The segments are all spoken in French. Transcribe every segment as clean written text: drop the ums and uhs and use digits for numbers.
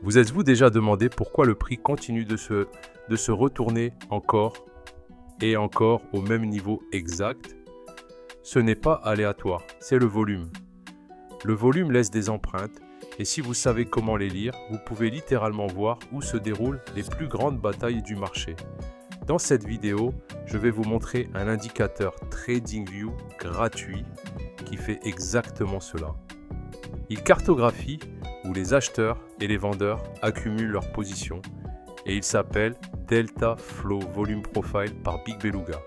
Vous êtes-vous déjà demandé pourquoi le prix continue de se retourner encore et encore au même niveau exact? Ce n'est pas aléatoire, c'est le volume. Le volume laisse des empreintes et si vous savez comment les lire, vous pouvez littéralement voir où se déroulent les plus grandes batailles du marché. Dans cette vidéo, je vais vous montrer un indicateur TradingView gratuit qui fait exactement cela. Il cartographie où les acheteurs et les vendeurs accumulent leurs positions et il s'appelle Delta Flow Volume Profile par Big Beluga.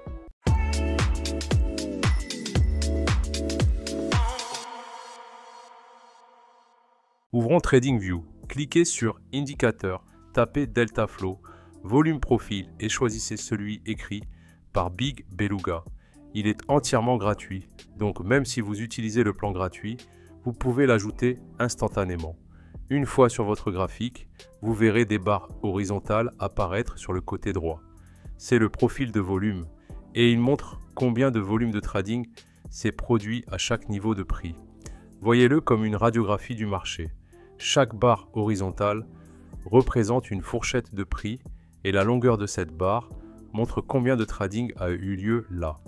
Ouvrons TradingView, cliquez sur Indicateur, tapez Delta Flow, Volume Profile et choisissez celui écrit par Big Beluga. Il est entièrement gratuit, donc même si vous utilisez le plan gratuit, vous pouvez l'ajouter instantanément. Une fois sur votre graphique, vous verrez des barres horizontales apparaître sur le côté droit. C'est le profil de volume et il montre combien de volume de trading s'est produit à chaque niveau de prix. Voyez-le comme une radiographie du marché. Chaque barre horizontale représente une fourchette de prix et la longueur de cette barre montre combien de trading a eu lieu là.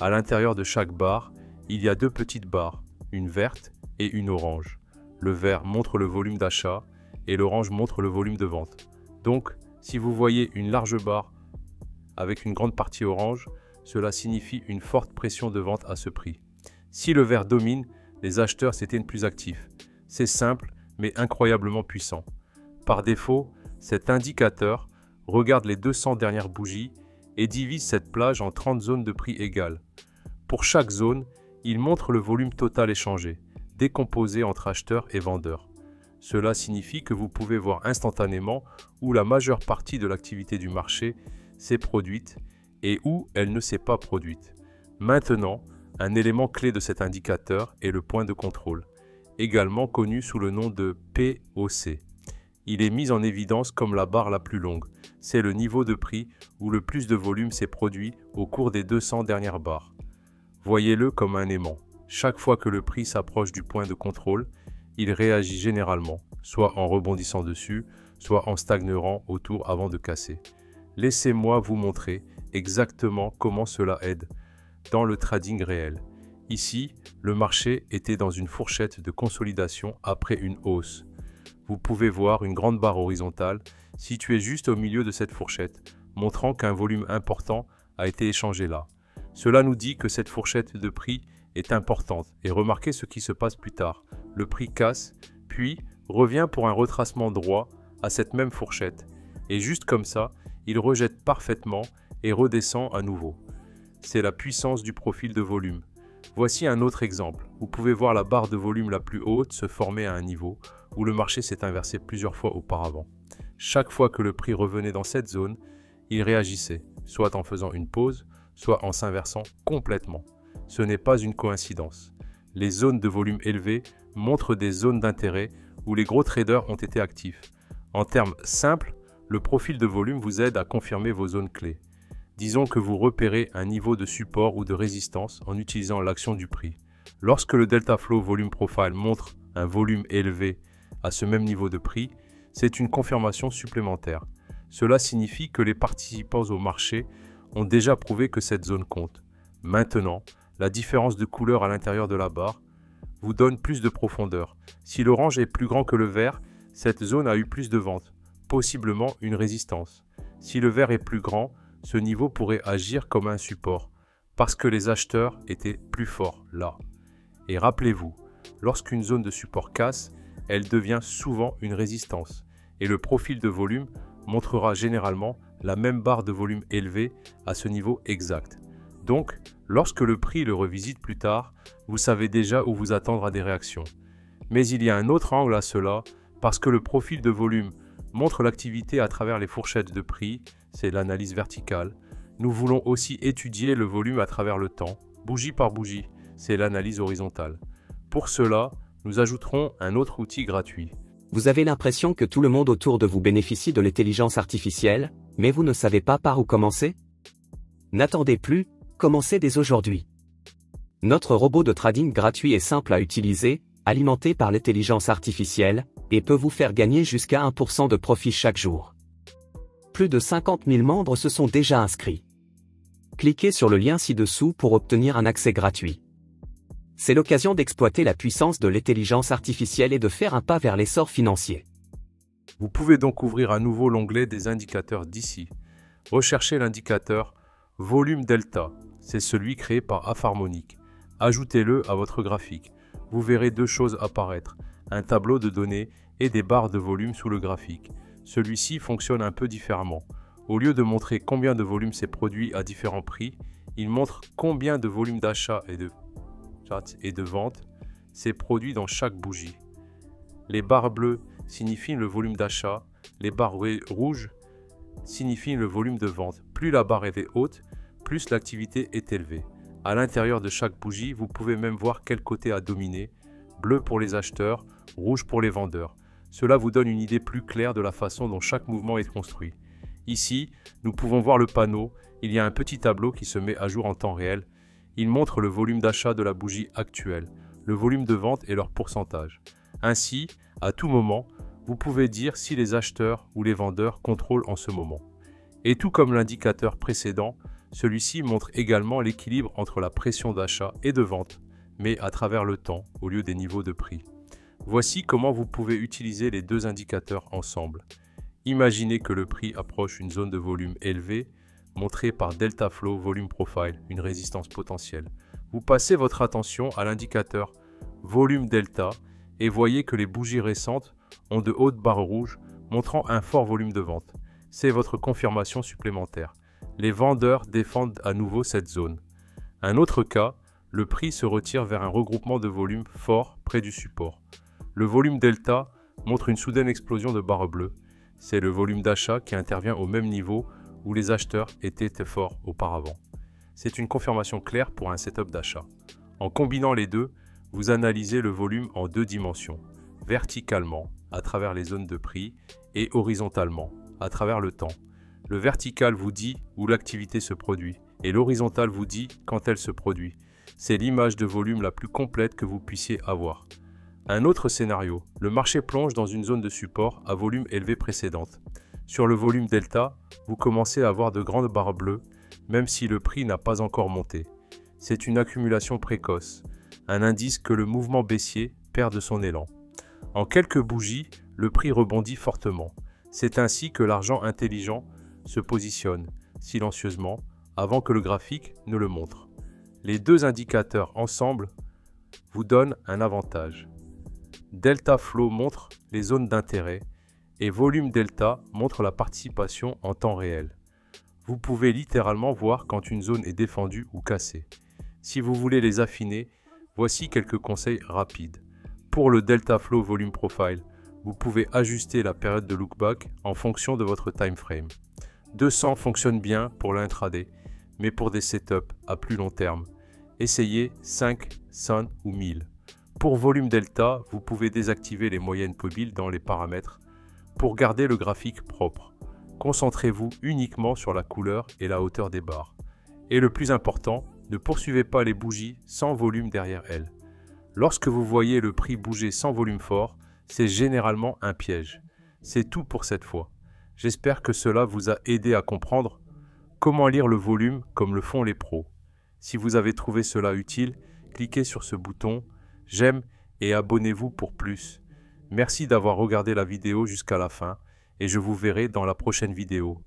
À l'intérieur de chaque barre, il y a deux petites barres, une verte et une orange. Le vert montre le volume d'achat et l'orange montre le volume de vente. Donc, si vous voyez une large barre avec une grande partie orange, cela signifie une forte pression de vente à ce prix. Si le vert domine, les acheteurs s'étaient plus actifs. C'est simple, mais incroyablement puissant. Par défaut, cet indicateur regarde les 200 dernières bougies et divise cette plage en 30 zones de prix égales. Pour chaque zone, il montre le volume total échangé, décomposé entre acheteurs et vendeurs. Cela signifie que vous pouvez voir instantanément où la majeure partie de l'activité du marché s'est produite et où elle ne s'est pas produite. Maintenant, un élément clé de cet indicateur est le point de contrôle, également connu sous le nom de POC. Il est mis en évidence comme la barre la plus longue. C'est le niveau de prix où le plus de volume s'est produit au cours des 200 dernières barres. Voyez-le comme un aimant. Chaque fois que le prix s'approche du point de contrôle, il réagit généralement, soit en rebondissant dessus, soit en stagnant autour avant de casser. Laissez-moi vous montrer exactement comment cela aide dans le trading réel. Ici, le marché était dans une fourchette de consolidation après une hausse. Vous pouvez voir une grande barre horizontale située juste au milieu de cette fourchette, montrant qu'un volume important a été échangé là. Cela nous dit que cette fourchette de prix est importante et remarquez ce qui se passe plus tard. Le prix casse, puis revient pour un retracement droit à cette même fourchette. Et juste comme ça, il rejette parfaitement et redescend à nouveau. C'est la puissance du profil de volume. Voici un autre exemple. Vous pouvez voir la barre de volume la plus haute se former à un niveau où le marché s'est inversé plusieurs fois auparavant. Chaque fois que le prix revenait dans cette zone, il réagissait, soit en faisant une pause, soit en s'inversant complètement. Ce n'est pas une coïncidence. Les zones de volume élevé montrent des zones d'intérêt où les gros traders ont été actifs. En termes simples, le profil de volume vous aide à confirmer vos zones clés. Disons que vous repérez un niveau de support ou de résistance en utilisant l'action du prix. Lorsque le Delta Flow Volume Profile montre un volume élevé à ce même niveau de prix, c'est une confirmation supplémentaire. Cela signifie que les participants au marché ont déjà prouvé que cette zone compte. Maintenant, la différence de couleur à l'intérieur de la barre vous donne plus de profondeur. Si l'orange est plus grand que le vert, cette zone a eu plus de ventes, possiblement une résistance. Si le vert est plus grand, ce niveau pourrait agir comme un support, parce que les acheteurs étaient plus forts là. Et rappelez-vous, lorsqu'une zone de support casse, elle devient souvent une résistance, et le profil de volume montrera généralement la même barre de volume élevée à ce niveau exact. Donc, lorsque le prix le revisite plus tard, vous savez déjà où vous attendre à des réactions. Mais il y a un autre angle à cela, parce que le profil de volume montre l'activité à travers les fourchettes de prix, c'est l'analyse verticale. Nous voulons aussi étudier le volume à travers le temps, bougie par bougie, c'est l'analyse horizontale. Pour cela, nous ajouterons un autre outil gratuit. Vous avez l'impression que tout le monde autour de vous bénéficie de l'intelligence artificielle, mais vous ne savez pas par où commencer? N'attendez plus, commencez dès aujourd'hui. Notre robot de trading gratuit est simple à utiliser, alimenté par l'intelligence artificielle, et peut vous faire gagner jusqu'à 1% de profit chaque jour. Plus de 50 000 membres se sont déjà inscrits. Cliquez sur le lien ci-dessous pour obtenir un accès gratuit. C'est l'occasion d'exploiter la puissance de l'intelligence artificielle et de faire un pas vers l'essor financier. Vous pouvez donc ouvrir à nouveau l'onglet des indicateurs d'ici. Recherchez l'indicateur Volume Delta, c'est celui créé par Afarmonic. Ajoutez-le à votre graphique. Vous verrez deux choses apparaître, un tableau de données et des barres de volume sous le graphique. Celui-ci fonctionne un peu différemment. Au lieu de montrer combien de volume s'est produit à différents prix, il montre combien de volume d'achat et de vente s'est produit dans chaque bougie. Les barres bleues signifient le volume d'achat, les barres rouges signifient le volume de vente. Plus la barre est haute, plus l'activité est élevée. À l'intérieur de chaque bougie, vous pouvez même voir quel côté a dominé, bleu pour les acheteurs, rouge pour les vendeurs. Cela vous donne une idée plus claire de la façon dont chaque mouvement est construit. Ici, nous pouvons voir le panneau, il y a un petit tableau qui se met à jour en temps réel. Il montre le volume d'achat de la bougie actuelle, le volume de vente et leur pourcentage. Ainsi, à tout moment, vous pouvez dire si les acheteurs ou les vendeurs contrôlent en ce moment. Et tout comme l'indicateur précédent, celui-ci montre également l'équilibre entre la pression d'achat et de vente, mais à travers le temps au lieu des niveaux de prix. Voici comment vous pouvez utiliser les deux indicateurs ensemble. Imaginez que le prix approche une zone de volume élevée, montrée par Delta Flow Volume Profile, une résistance potentielle. Vous passez votre attention à l'indicateur Volume Delta et voyez que les bougies récentes ont de hautes barres rouges montrant un fort volume de vente. C'est votre confirmation supplémentaire. Les vendeurs défendent à nouveau cette zone. Un autre cas, le prix se retire vers un regroupement de volume fort près du support. Le volume delta montre une soudaine explosion de barres bleues. C'est le volume d'achat qui intervient au même niveau où les acheteurs étaient forts auparavant. C'est une confirmation claire pour un setup d'achat. En combinant les deux, vous analysez le volume en deux dimensions, verticalement, à travers les zones de prix, et horizontalement, à travers le temps. Le vertical vous dit où l'activité se produit, et l'horizontal vous dit quand elle se produit. C'est l'image de volume la plus complète que vous puissiez avoir. Un autre scénario, le marché plonge dans une zone de support à volume élevé précédente. Sur le volume delta, vous commencez à avoir de grandes barres bleues, même si le prix n'a pas encore monté. C'est une accumulation précoce, un indice que le mouvement baissier perd de son élan. En quelques bougies, le prix rebondit fortement. C'est ainsi que l'argent intelligent se positionne, silencieusement, avant que le graphique ne le montre. Les deux indicateurs ensemble vous donnent un avantage. Delta Flow montre les zones d'intérêt et Volume Delta montre la participation en temps réel. Vous pouvez littéralement voir quand une zone est défendue ou cassée. Si vous voulez les affiner, voici quelques conseils rapides. Pour le Delta Flow Volume Profile, vous pouvez ajuster la période de lookback en fonction de votre time frame. 200 fonctionne bien pour l'intraday, mais pour des setups à plus long terme, essayez 5, 100 ou 1000. Pour volume delta, vous pouvez désactiver les moyennes mobiles dans les paramètres pour garder le graphique propre. Concentrez-vous uniquement sur la couleur et la hauteur des barres. Et le plus important, ne poursuivez pas les bougies sans volume derrière elles. Lorsque vous voyez le prix bouger sans volume fort, c'est généralement un piège. C'est tout pour cette fois. J'espère que cela vous a aidé à comprendre comment lire le volume comme le font les pros. Si vous avez trouvé cela utile, cliquez sur ce bouton « J'aime » et abonnez-vous pour plus. Merci d'avoir regardé la vidéo jusqu'à la fin et je vous verrai dans la prochaine vidéo.